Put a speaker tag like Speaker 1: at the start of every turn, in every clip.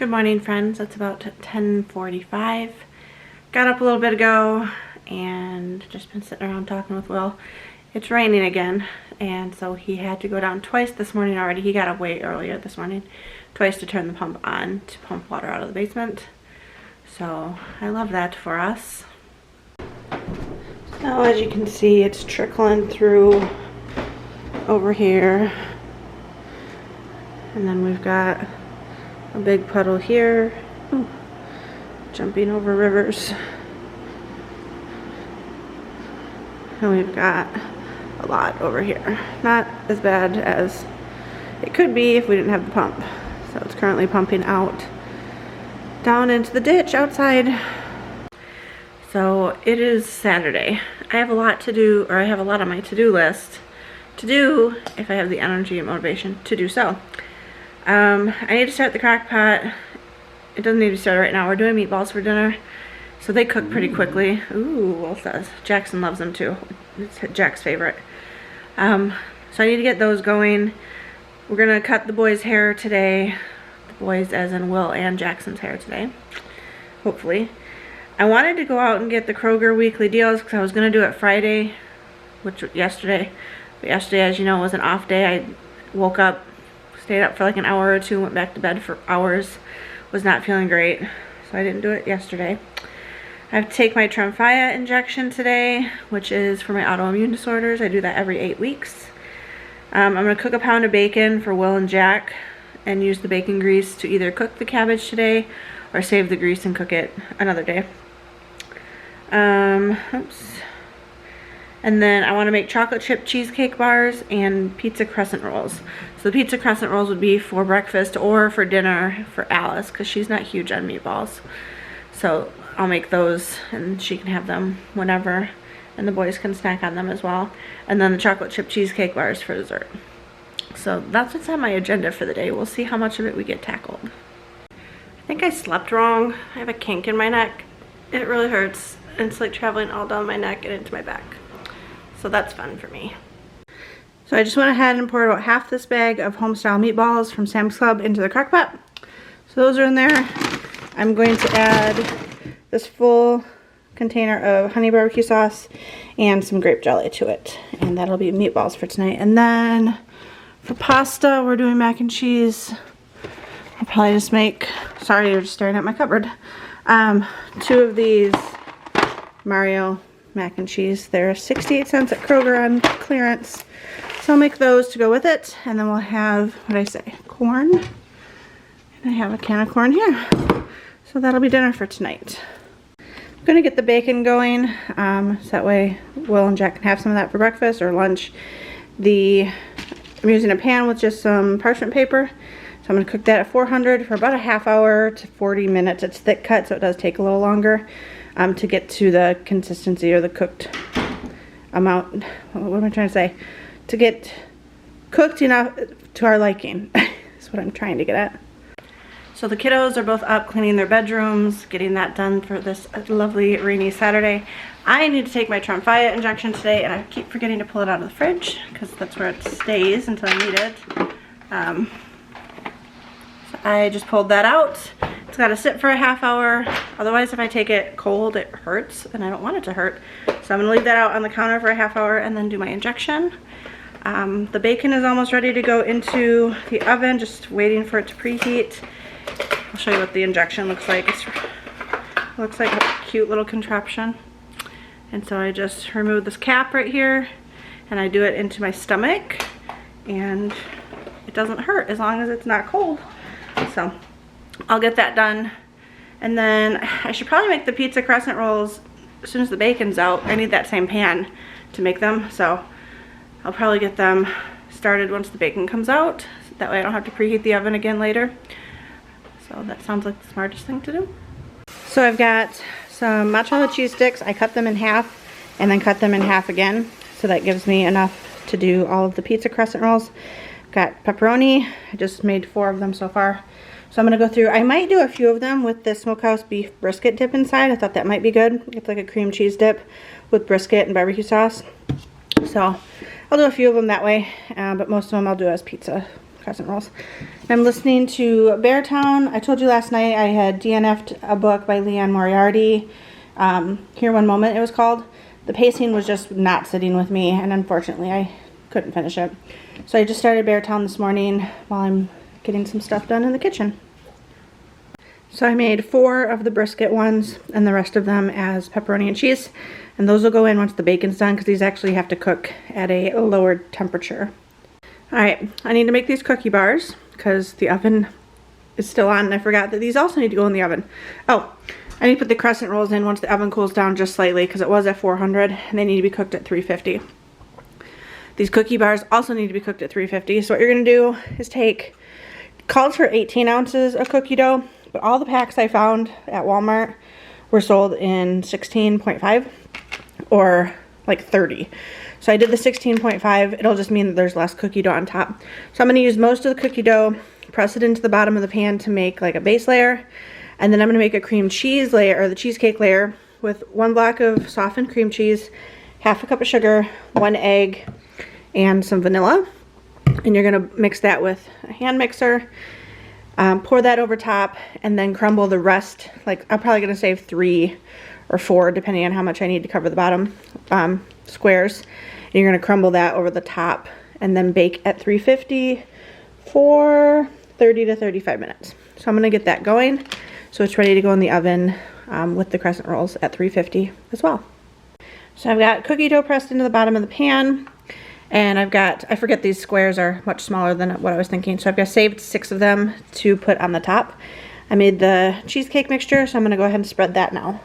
Speaker 1: Good morning, friends. It's about 10:45. Got up a little bit ago and just been sitting around talking with Will. It's raining again, and so he had to go down twice this morning already. He got up way earlier this morning, twice to turn the pump on to pump water out of the basement. So I love that for us. Now, as you can see, it's trickling through over here, and then we've got a big puddle here. Ooh, jumping over rivers. And we've got a lot over here. Not as bad as it could be if we didn't have the pump. So it's currently pumping out down into the ditch outside. So it is Saturday. I have a lot to do, or I have a lot on my to-do list to do if I have the energy and motivation to do so. I need to start the crock pot. It doesn't need to start right now. We're doing meatballs for dinner, so they cook pretty quickly. Ooh, Will says. Jackson loves them too. It's Jack's favorite. So I need to get those going. We're gonna cut the boys' hair today. The boys as in Will and Jackson's hair today, hopefully. I wanted to go out and get the Kroger weekly deals because I was gonna do it Friday, which was yesterday. But yesterday, as you know, was an off day. I woke up, stayed up for like an hour or two, went back to bed for hours, was not feeling great, so I didn't do it yesterday. I have to take my Tremfya injection today, which is for my autoimmune disorders. I do that every 8 weeks. I'm going to cook a pound of bacon for Will and Jack and use the bacon grease to either cook the cabbage today or save the grease and cook it another day. And then I want to make chocolate chip cheesecake bars and pizza crescent rolls. So the pizza crescent rolls would be for breakfast or for dinner for Alice, because she's not huge on meatballs. So I'll make those and she can have them whenever, and the boys can snack on them as well. And then the chocolate chip cheesecake bars for dessert. So that's what's on my agenda for the day. We'll see how much of it we get tackled. I think I slept wrong. I have a kink in my neck. It really hurts. And it's like traveling all down my neck and into my back. So that's fun for me. So I just went ahead and poured about half this bag of home-style meatballs from Sam's Club into the crock pot. So those are in there. I'm going to add this full container of honey barbecue sauce and some grape jelly to it. And that'll be meatballs for tonight. And then for pasta, we're doing mac and cheese. I'll probably just make, sorry, you're just staring at my cupboard. 2 of these Mario mac and cheese. They're 68 cents at Kroger on clearance. So I'll make those to go with it, and then we'll have, what did I say, corn. And I have a can of corn here. So that'll be dinner for tonight. I'm gonna get the bacon going, so that way Will and Jack can have some of that for breakfast or lunch. I'm using a pan with just some parchment paper. So I'm gonna cook that at 400 for about a half hour to 40 minutes. It's thick cut, so it does take a little longer to get to the consistency or the cooked amount. What am I trying to say? To get cooked enough to our liking. That's what I'm trying to get at. So the kiddos are both up cleaning their bedrooms, getting that done for this lovely rainy Saturday. I need to take my Tremfya injection today, and I keep forgetting to pull it out of the fridge because that's where it stays until I need it. So I just pulled that out. It's got to sit for a half hour. Otherwise, if I take it cold, it hurts, and I don't want it to hurt. So I'm going to leave that out on the counter for a half hour and then do my injection. The bacon is almost ready to go into the oven, just waiting for it to preheat. I'll show you what the injection looks like. It looks like a cute little contraption. And so I just remove this cap right here, and I do it into my stomach, and it doesn't hurt as long as it's not cold. So I'll get that done. And then I should probably make the pizza crescent rolls as soon as the bacon's out. I need that same pan to make them, so I'll probably get them started once the bacon comes out. That way I don't have to preheat the oven again later. So that sounds like the smartest thing to do. So I've got some mozzarella cheese sticks. I cut them in half and then cut them in half again. So that gives me enough to do all of the pizza crescent rolls. Got pepperoni. I just made 4 of them so far. So I'm going to go through, I might do a few of them with the smokehouse beef brisket dip inside. I thought that might be good. It's like a cream cheese dip with brisket and barbecue sauce. So I'll do a few of them that way, but most of them I'll do as pizza crescent rolls. I'm listening to Beartown. I told you last night I had DNF'd a book by Leanne Moriarty. Here One Moment it was called. The pacing was just not sitting with me, and unfortunately I couldn't finish it. So I just started Beartown this morning while I'm getting some stuff done in the kitchen. So I made 4 of the brisket ones and the rest of them as pepperoni and cheese. And those will go in once the bacon's done because these actually have to cook at a lower temperature. Alright, I need to make these cookie bars because the oven is still on and I forgot that these also need to go in the oven. Oh, I need to put the crescent rolls in once the oven cools down just slightly because it was at 400 and they need to be cooked at 350. These cookie bars also need to be cooked at 350. So what you're going to do is take, called for 18 ounces of cookie dough, but all the packs I found at Walmart were sold in 16.5 or like 30. So I did the 16.5. It'll just mean that there's less cookie dough on top. So I'm going to use most of the cookie dough, press it into the bottom of the pan to make like a base layer. And then I'm going to make a cream cheese layer, or the cheesecake layer, with 1 block of softened cream cheese, half a cup of sugar, 1 egg, and some vanilla. And you're going to mix that with a hand mixer. Pour that over top and then crumble the rest. Like I'm probably going to save 3 or 4 depending on how much I need to cover the bottom squares. And you're going to crumble that over the top and then bake at 350 for 30 to 35 minutes. So I'm going to get that going so it's ready to go in the oven with the crescent rolls at 350 as well. So I've got cookie dough pressed into the bottom of the pan. And I've got, I forget these squares are much smaller than what I was thinking. So I've got saved 6 of them to put on the top. I made the cheesecake mixture, so I'm going to go ahead and spread that now.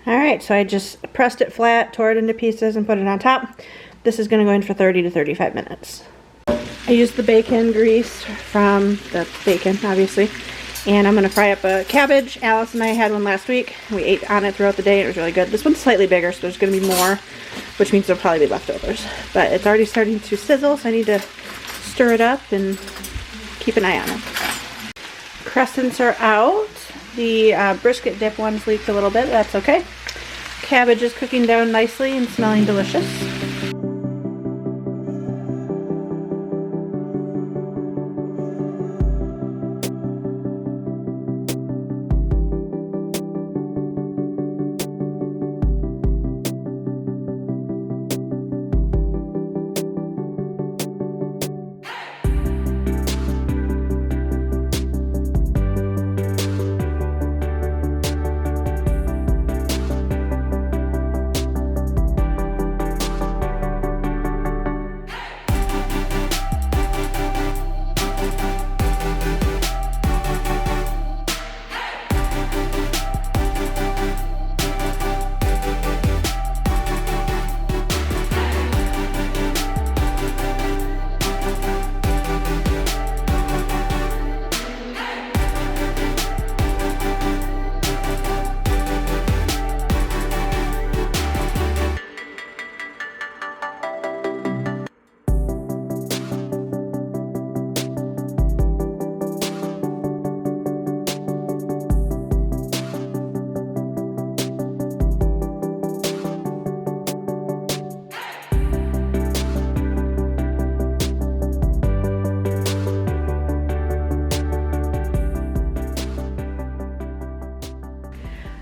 Speaker 1: Alright, so I just pressed it flat, tore it into pieces, and put it on top. This is going to go in for 30 to 35 minutes. I used the bacon grease from the bacon, obviously. And I'm going to fry up a cabbage. Alice and I had one last week. We ate on it throughout the day and it was really good. This one's slightly bigger, so there's going to be more, which means there'll probably be leftovers. But it's already starting to sizzle, so I need to stir it up and keep an eye on it. Crescents are out. The brisket dip ones leaked a little bit, but that's okay. Cabbage is cooking down nicely and smelling delicious.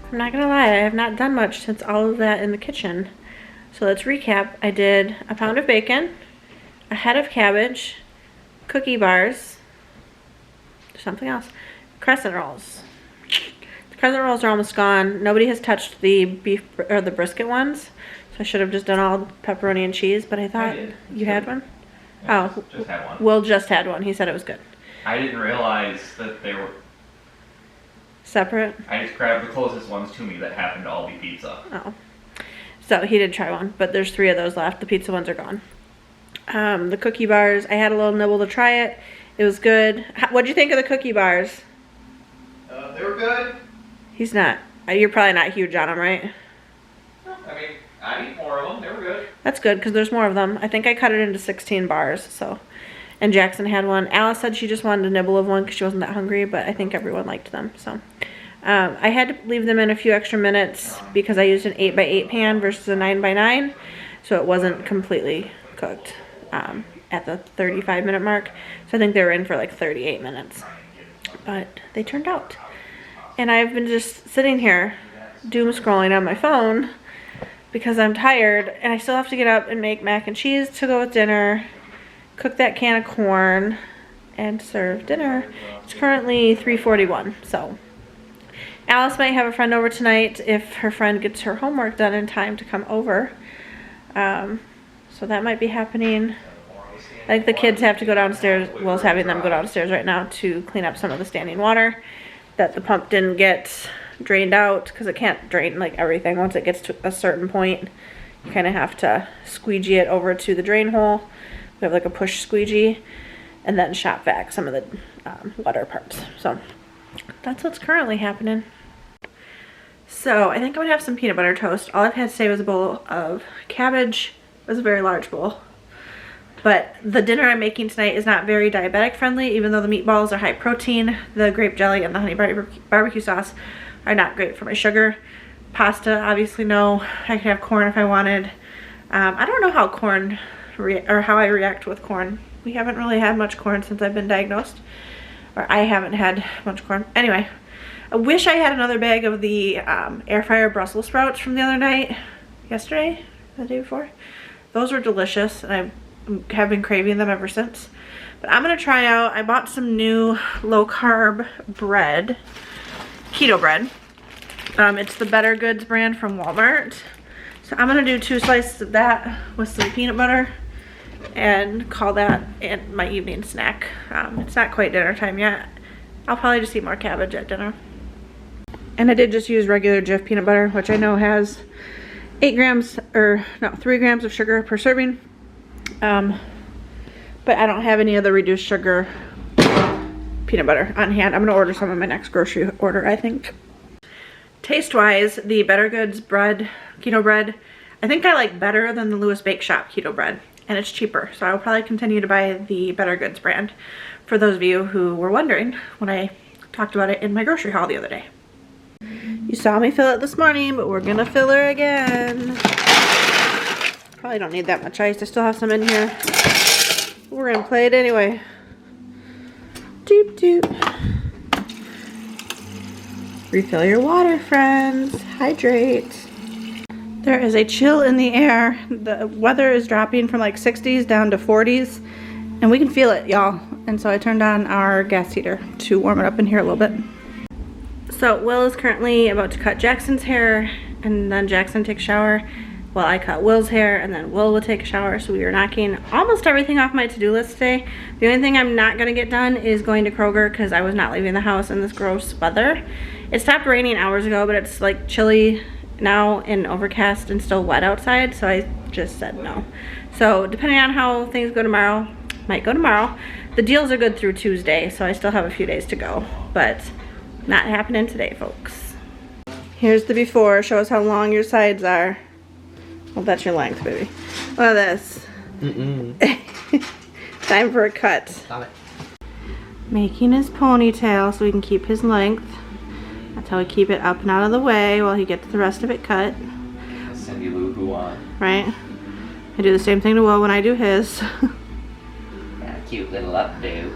Speaker 1: I'm not gonna lie, I have not done much since all of that in the kitchen. So let's recap. I did a pound of bacon, a head of cabbage, cookie bars, something else, crescent rolls. The crescent rolls are almost gone. Nobody has touched the beef or the brisket ones, so I should have just done all pepperoni and cheese, but I thought you had one?
Speaker 2: Yeah, just had one.
Speaker 1: Will just had one. He said it was good.
Speaker 2: I didn't realize that they were
Speaker 1: separate.
Speaker 2: I just grabbed the closest ones to me that happened to all be pizza.
Speaker 1: Oh. So he did try one, but there's 3 of those left. The pizza ones are gone. The cookie bars, I had a little nibble to try it. It was good. What'd you think of the cookie bars?
Speaker 2: They were good.
Speaker 1: He's not. You're probably not huge on them, right?
Speaker 2: I mean, I eat more of them. They were good.
Speaker 1: That's good, because there's more of them. I think I cut it into 16 bars, so. And Jackson had one. Alice said she just wanted a nibble of one because she wasn't that hungry, but I think everyone liked them, so. I had to leave them in a few extra minutes because I used an 8x8 pan versus a 9x9, so it wasn't completely cooked. at the 35-minute mark. So I think they were in for like 38 minutes. But they turned out. And I've been just sitting here doom scrolling on my phone because I'm tired and I still have to get up and make mac and cheese to go with dinner, cook that can of corn, and serve dinner. It's currently 3:41, so Alice might have a friend over tonight if her friend gets her homework done in time to come over. So that might be happening. I think the kids have to go downstairs. Will's having them go downstairs right now to clean up some of the standing water that the pump didn't get drained out, because it can't drain like everything. Once it gets to a certain point, you kind of have to squeegee it over to the drain hole. We have like a push squeegee, and then shop vac some of the wetter parts. So that's what's currently happening. So I think I'm gonna have some peanut butter toast. All I've had today was a bowl of cabbage. It was a very large bowl. But the dinner I'm making tonight is not very diabetic friendly, even though the meatballs are high protein. The grape jelly and the honey barbecue sauce are not great for my sugar. Pasta, obviously no. I could have corn if I wanted. I don't know how how I react with corn. We haven't really had much corn since I've been diagnosed. Or I haven't had much corn. Anyway, I wish I had another bag of the air fryer Brussels sprouts from the other night. Yesterday? The day before? Those were delicious, and I have been craving them ever since. But I'm gonna try out, I bought some new low carb bread, keto bread. It's the Better Goods brand from Walmart. So I'm gonna do 2 slices of that with some peanut butter and call that my evening snack. It's not quite dinner time yet. I'll probably just eat more cabbage at dinner. And I did just use regular Jif peanut butter, which I know has 3 grams of sugar per serving. But I don't have any of the reduced sugar peanut butter on hand. I'm gonna order some of my next grocery order, I think. Taste wise, the Better Goods bread, keto bread, I think I like better than the Lewis Bake Shop keto bread, and it's cheaper. So I will probably continue to buy the Better Goods brand for those of you who were wondering when I talked about it in my grocery haul the other day. You saw me fill it this morning, but we're gonna fill her again. Probably don't need that much ice. I still have some in here. We're gonna play it anyway. Doop doop. Refill your water, friends. Hydrate. There is a chill in the air. The weather is dropping from like 60s down to 40s, and we can feel it, y'all. And so I turned on our gas heater to warm it up in here a little bit. So Will is currently about to cut Jackson's hair, and then Jackson takes a shower. Well, I cut Will's hair, and then Will will take a shower. So we are knocking almost everything off my to-do list today. The only thing I'm not gonna get done is going to Kroger, because I was not leaving the house in this gross weather. It stopped raining hours ago, but it's like chilly now and overcast and still wet outside, so I just said no. So depending on how things go tomorrow, might go tomorrow. The deals are good through Tuesday, so I still have a few days to go, but not happening today, folks. Here's the before. Show us how long your sides are. Well, that's your length, baby. Look at this. Time for a cut.
Speaker 2: Stop it.
Speaker 1: Making his ponytail so we can keep his length. That's how we keep it up and out of the way while he gets the rest of it cut.
Speaker 2: Cindy Lou Who on.
Speaker 1: Right? I do the same thing to Will when I do his.
Speaker 2: Yeah, cute little updo.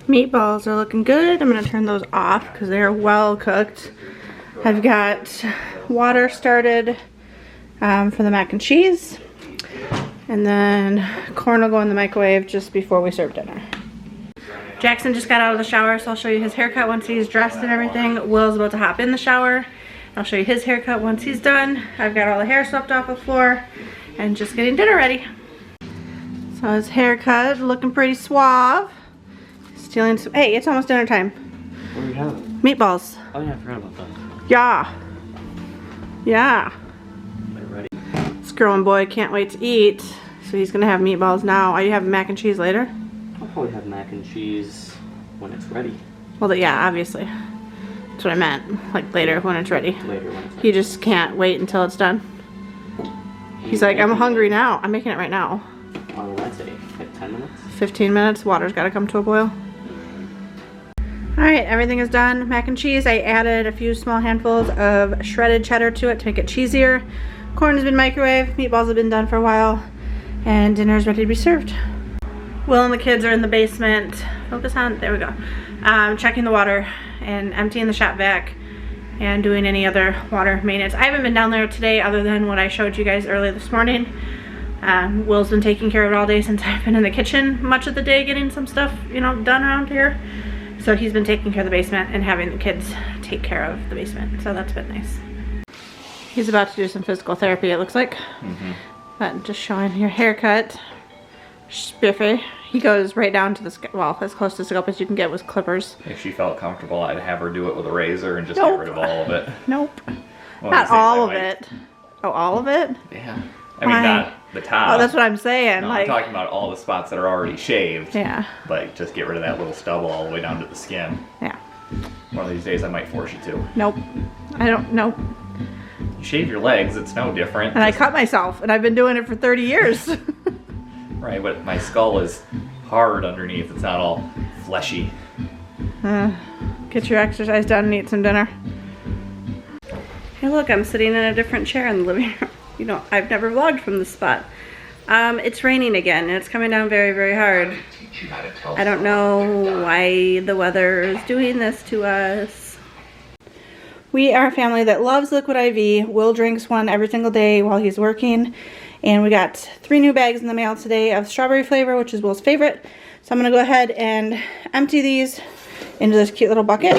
Speaker 1: Meatballs are looking good. I'm going to turn those off because they're well cooked. I've got water started for the mac and cheese. And then corn will go in the microwave just before we serve dinner. Jackson just got out of the shower, so I'll show you his haircut once he's dressed and everything. Will's about to hop in the shower. I'll show you his haircut once he's done. I've got all the hair swept off the floor and just getting dinner ready. So his haircut looking pretty suave. Stealing some, hey, it's almost dinner time.
Speaker 2: What do you have?
Speaker 1: Meatballs.
Speaker 2: Oh yeah, I forgot about that.
Speaker 1: Yeah. Yeah.
Speaker 2: They're ready.
Speaker 1: This girl and boy can't wait to eat, so he's gonna have meatballs now. Are you having mac and cheese later?
Speaker 2: I'll probably have mac and cheese when it's ready.
Speaker 1: Well, yeah, obviously. That's what I meant. Like later when it's ready.
Speaker 2: Later when it's ready.
Speaker 1: He just can't wait until it's done. He's like, I'm hungry now. I'm making it right now.
Speaker 2: What will that take? Like 10 minutes?
Speaker 1: 15 minutes. Water's gotta come to a boil. Alright, everything is done. Mac and cheese. I added a few small handfuls of shredded cheddar to it to make it cheesier. Corn has been microwaved. Meatballs have been done for a while. And dinner is ready to be served. Will and the kids are in the basement. Focus on, there we go. Checking the water and emptying the shop vac and doing any other water maintenance. I haven't been down there today other than what I showed you guys early this morning. Will's been taking care of it all day since I've been in the kitchen much of the day getting some stuff, you know, done around here. So he's been taking care of the basement and having the kids take care of the basement. So that's been nice. He's about to do some physical therapy, it looks like. But just showing your haircut. Spiffy. He goes right down to the scalp, well, as close to the scalp as you can get with clippers.
Speaker 2: If she felt comfortable, I'd have her do it with a razor and just get rid of all of it.
Speaker 1: Nope.
Speaker 2: Well,
Speaker 1: not all of it. Oh, all of it?
Speaker 2: Yeah. I mean, not the top.
Speaker 1: Oh, that's what I'm saying.
Speaker 2: No,
Speaker 1: like,
Speaker 2: I'm talking about all the spots that are already shaved.
Speaker 1: Yeah.
Speaker 2: Like, just get rid of that little stubble all the way down to the skin.
Speaker 1: Yeah.
Speaker 2: One of these days I might force you to.
Speaker 1: Nope. I don't, nope.
Speaker 2: You shave your legs, it's no different.
Speaker 1: And I cut myself, and I've been doing it for 30 years.
Speaker 2: Right, but my skull is hard underneath. It's not all fleshy.
Speaker 1: Get your exercise done and eat some dinner. Hey look, I'm sitting in a different chair in the living room. You know, I've never vlogged from this spot. It's raining again, and it's coming down very, very hard. I don't know why the weather is doing this to us. We are a family that loves Liquid IV. Will drinks one every single day while he's working. And we got 3 new bags in the mail today of strawberry flavor, which is Will's favorite. So I'm gonna go ahead and empty these into this cute little bucket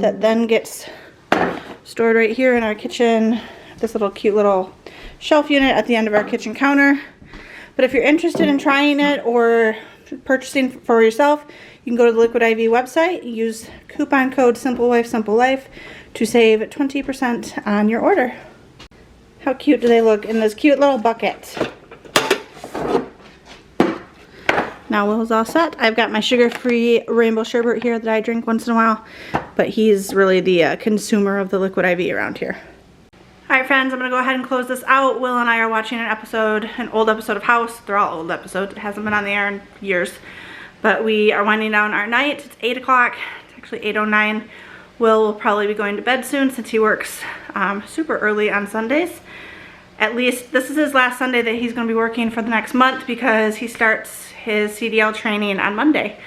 Speaker 1: that then gets stored right here in our kitchen. This little cute little shelf unit at the end of our kitchen counter. But if you're interested in trying it or purchasing for yourself, you can go to the Liquid IV website, use coupon code SimpleWife to save 20% on your order. How cute do they look in this cute little bucket? Now Will's all set. I've got my sugar-free rainbow sherbet here that I drink once in a while, but he's really the consumer of the Liquid IV around here. Alright friends, I'm going to go ahead and close this out. Will and I are watching an old episode of House. They're all old episodes. It hasn't been on the air in years. But we are winding down our night. It's 8 o'clock. It's actually 8:09. Will probably be going to bed soon since he works super early on Sundays. At least this is his last Sunday that he's going to be working for the next month because he starts his CDL training on Monday.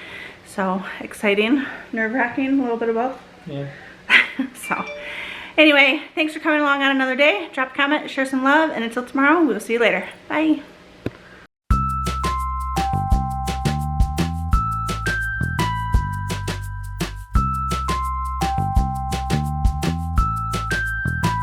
Speaker 1: So exciting, nerve-wracking, a little bit of both.
Speaker 2: Yeah.
Speaker 1: So anyway, thanks for coming along on another day. Drop a comment, share some love, and until tomorrow, we'll see you later. Bye.